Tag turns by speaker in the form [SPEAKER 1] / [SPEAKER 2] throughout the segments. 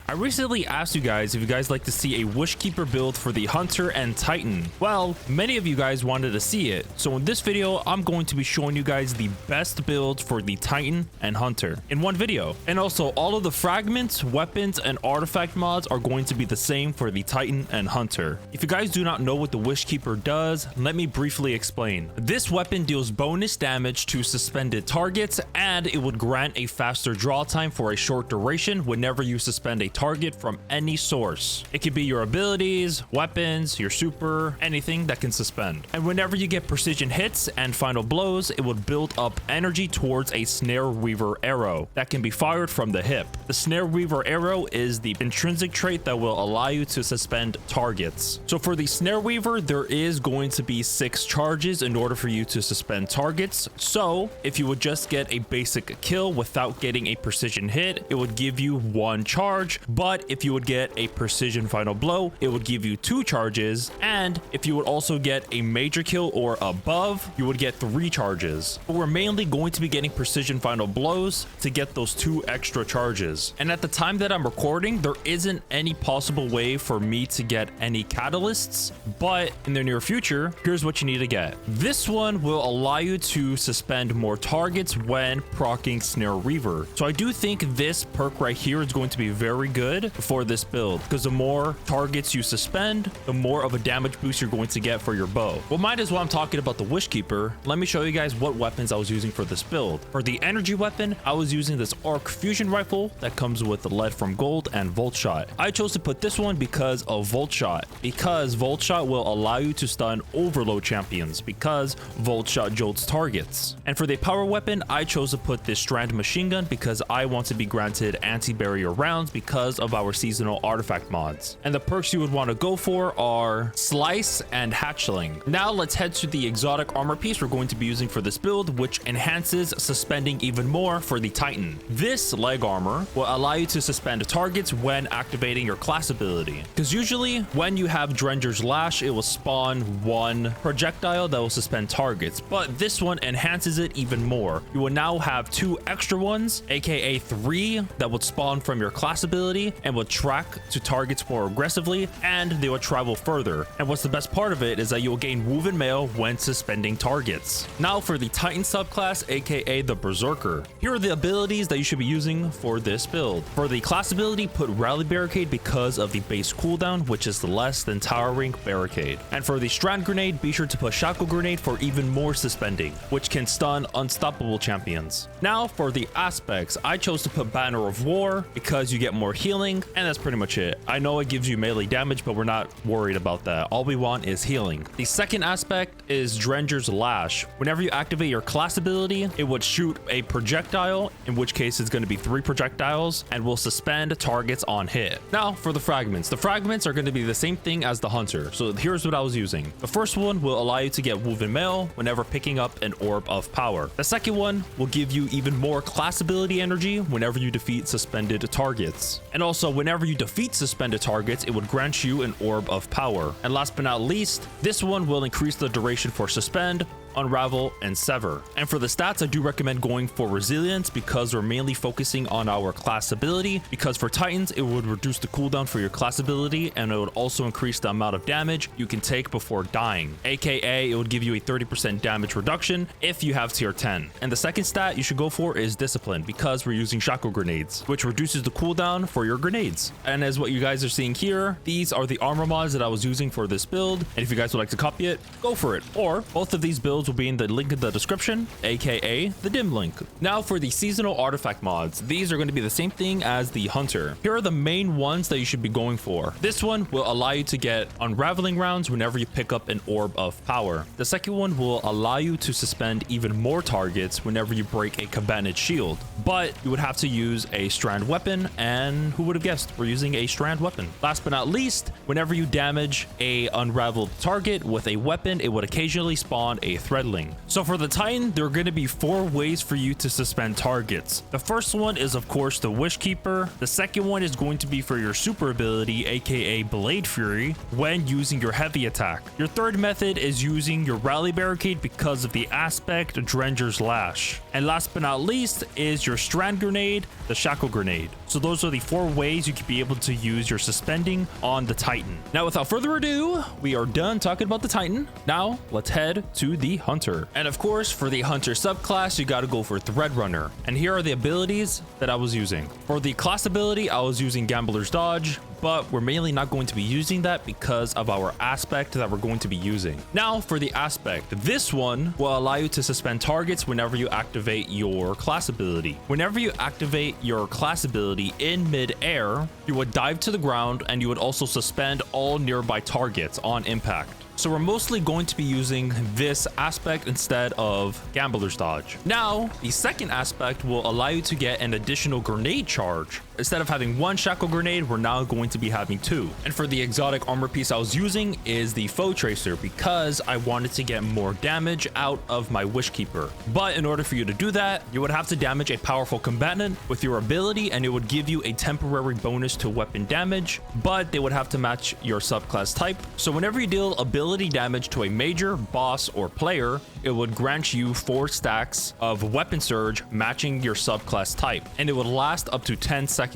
[SPEAKER 1] I recently asked you guys if you guys like to see a Wishkeeper build for the Hunter and Titan. Well, many of you guys wanted to see it, so in this video, I'm going to be showing you guys the best build for the Titan and Hunter in one video. And also, all of the fragments, weapons, and artifact mods are going to be the same for the Titan and Hunter. If you guys do not know what the Wishkeeper does, let me briefly explain. This weapon deals bonus damage to suspended targets, and it would grant a faster draw time for a short duration whenever you suspend a target from any source. It could be your abilities, weapons, your super, anything that can suspend. And whenever you get precision hits and final blows, it would build up energy towards a Snare Weaver arrow that can be fired from the hip. The Snare Weaver arrow is the intrinsic trait that will allow you to suspend targets. So for the Snare Weaver, there is going to be 6 charges in order for you to suspend targets. So if you would just get a basic kill without getting a precision hit, it would give you 1 charge. But if you would get a precision final blow, it would give you 2 charges. And if you would also get a major kill or above, you would get 3 charges. But we're mainly going to be getting precision final blows to get those 2 extra charges. And at the time that I'm recording, there isn't any possible way for me to get any catalysts, but in the near future, here's what you need to get. This one will allow you to suspend more targets when proccing Snare Weaver. So I do think this perk right here is going to be very good for this build, because the more targets you suspend, the more of a damage boost you're going to get for your bow. Well, might as well I'm talking about the Wishkeeper, let me show you guys what weapons I was using for this build. For the energy weapon, I was using this arc fusion rifle that comes with lead from gold and volt shot. I chose to put this one because of volt shot, because volt shot will allow you to stun overload champions, because volt shot jolts targets. And for the power weapon, I chose to put this Strand machine gun because I want to be granted anti-barrier rounds because of our seasonal artifact mods. And the perks you would want to go for are Slice and Hatchling. Now let's head to the exotic armor piece we're going to be using for this build, which enhances suspending even more for the Titan. This leg armor will allow you to suspend targets when activating your class ability, because usually when you have Drenger's Lash, it will spawn 1 projectile that will suspend targets, but this one enhances it even more. You will now have 2 extra ones, aka 3, that would spawn from your class ability and will track to targets more aggressively, and they will travel further. And what's the best part of it is that you will gain Woven Mail when suspending targets. Now for the Titan subclass, aka the Berserker. Here are the abilities that you should be using for this build. For the class ability, put Rally Barricade because of the base cooldown, which is less than Towering Barricade. And for the Strand Grenade, be sure to put Shackle Grenade for even more suspending, which can stun unstoppable champions. Now for the aspects, I chose to put Banner of War because you get more healing, and that's pretty much it. I know it gives you melee damage, but we're not worried about that. All we want is healing. The second aspect is Drenger's Lash. Whenever you activate your class ability, it would shoot a projectile, in which case it's going to be 3 projectiles, and will suspend targets on hit. Now for the fragments. The fragments are going to be the same thing as the Hunter. So here's what I was using. The first one will allow you to get Woven Mail whenever picking up an Orb of Power. The second one will give you even more class ability energy whenever you defeat suspended targets. And also whenever you defeat suspended targets, it would grant you an Orb of Power. And last but not least, this one will increase the duration for suspend, unravel, and sever. And for the stats, I do recommend going for resilience because we're mainly focusing on our class ability, because for Titans it would reduce the cooldown for your class ability, and it would also increase the amount of damage you can take before dying, aka it would give you a 30% damage reduction if you have tier 10. And the second stat you should go for is discipline, because we're using shackle grenades, which reduces the cooldown for your grenades. And as what you guys are seeing here, these are the armor mods that I was using for this build, and if you guys would like to copy it, go for it. Or both of these builds will be in the link in the description, aka the dim link. Now for the seasonal artifact mods, these are going to be the same thing as the Hunter. Here are the main ones that you should be going for. This one will allow you to get unraveling rounds whenever you pick up an Orb of Power. The second one will allow you to suspend even more targets whenever you break a combatant shield, but you would have to use a Strand weapon, and who would have guessed we're using a Strand weapon. Last but not least, whenever you damage a unraveled target with a weapon, it would occasionally spawn a threadling. So for the Titan, there are going to be 4 ways for you to suspend targets. The first one is of course the Wishkeeper. The second one is going to be for your super ability, aka Blade Fury, when using your heavy attack. Your third method is using your Rally Barricade because of the aspect Drenger's Lash. And last but not least is your Strand Grenade, the Shackle Grenade. So those are the 4 ways you could be able to use your suspending on the Titan. Now, without further ado, we are done talking about the Titan. Now, let's head to the Hunter. And of course, for the Hunter subclass, you got to go for Thread Runner. And here are the abilities that I was using. For the class ability, I was using Gambler's Dodge, but we're mainly not going to be using that because of our aspect that we're going to be using. Now, for the aspect, this one will allow you to suspend targets whenever you activate your class ability. Whenever you activate your class ability in mid-air, you would dive to the ground and you would also suspend all nearby targets on impact. So we're mostly going to be using this aspect instead of Gambler's Dodge. Now, the second aspect will allow you to get an additional grenade charge. Instead of having 1 shackle grenade, we're now going to be having 2. And for the exotic armor piece I was using is the Foetracer because I wanted to get more damage out of my Wishkeeper. But in order for you to do that, you would have to damage a powerful combatant with your ability, and it would give you a temporary bonus to weapon damage, but they would have to match your subclass type. So whenever you deal ability damage to a major, boss, or player, it would grant you 4 stacks of weapon surge matching your subclass type, and it would last up to 10 seconds.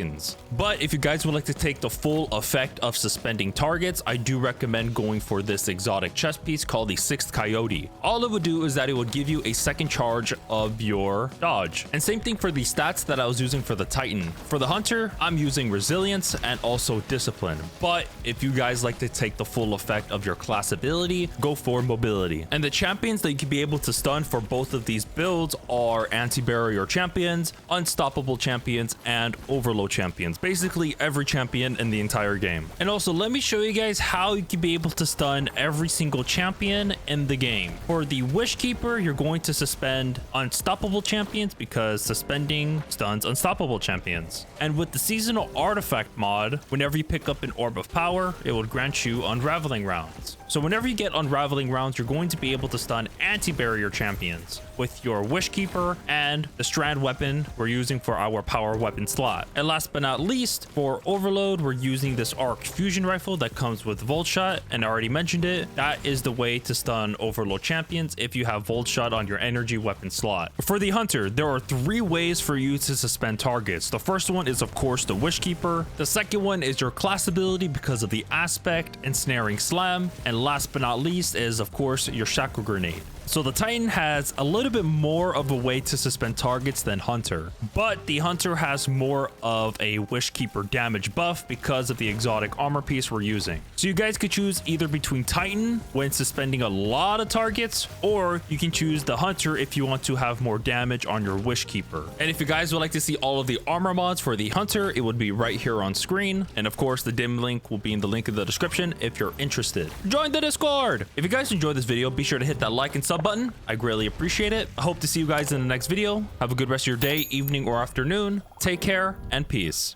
[SPEAKER 1] But if you guys would like to take the full effect of suspending targets, I do recommend going for this exotic chest piece called the 6th Coyote. All it would do is that it would give you a second charge of your dodge. And same thing for the stats that I was using for the Titan. For the Hunter, I'm using resilience and also discipline. But if you guys like to take the full effect of your class ability, go for mobility. And the champions that you can be able to stun for both of these builds are anti-barrier champions, unstoppable champions, and overload champions. Basically every champion in the entire game. And also, let me show you guys how you can be able to stun every single champion in the game. For the Wishkeeper, you're going to suspend unstoppable champions because suspending stuns unstoppable champions. And with the seasonal artifact mod, whenever you pick up an orb of power, it will grant you unraveling rounds. So whenever you get unraveling rounds, you're going to be able to stun anti-barrier champions with your Wishkeeper and the Strand weapon we're using for our power weapon slot. And last but not least, for overload, we're using this arc fusion rifle that comes with Volt Shot, and I already mentioned it. That is the way to stun overload champions if you have Volt Shot on your energy weapon slot. For the Hunter, there are 3 ways for you to suspend targets. The first one is of course the Wishkeeper. The second one is your class ability because of the aspect, ensnaring slam, and last but not least is of course your shackle grenade. So the Titan has a little bit more of a way to suspend targets than Hunter, but the Hunter has more of a Wishkeeper damage buff because of the exotic armor piece we're using. So you guys could choose either between Titan when suspending a lot of targets, or you can choose the Hunter if you want to have more damage on your Wishkeeper. And if you guys would like to see all of the armor mods for the Hunter, it would be right here on screen. And of course, the dim link will be in the link in the description if you're interested. Join the Discord! If you guys enjoyed this video, be sure to hit that like and sub button. I greatly appreciate it. I hope to see you guys in the next video. Have a good rest of your day, evening, or afternoon. Take care and peace.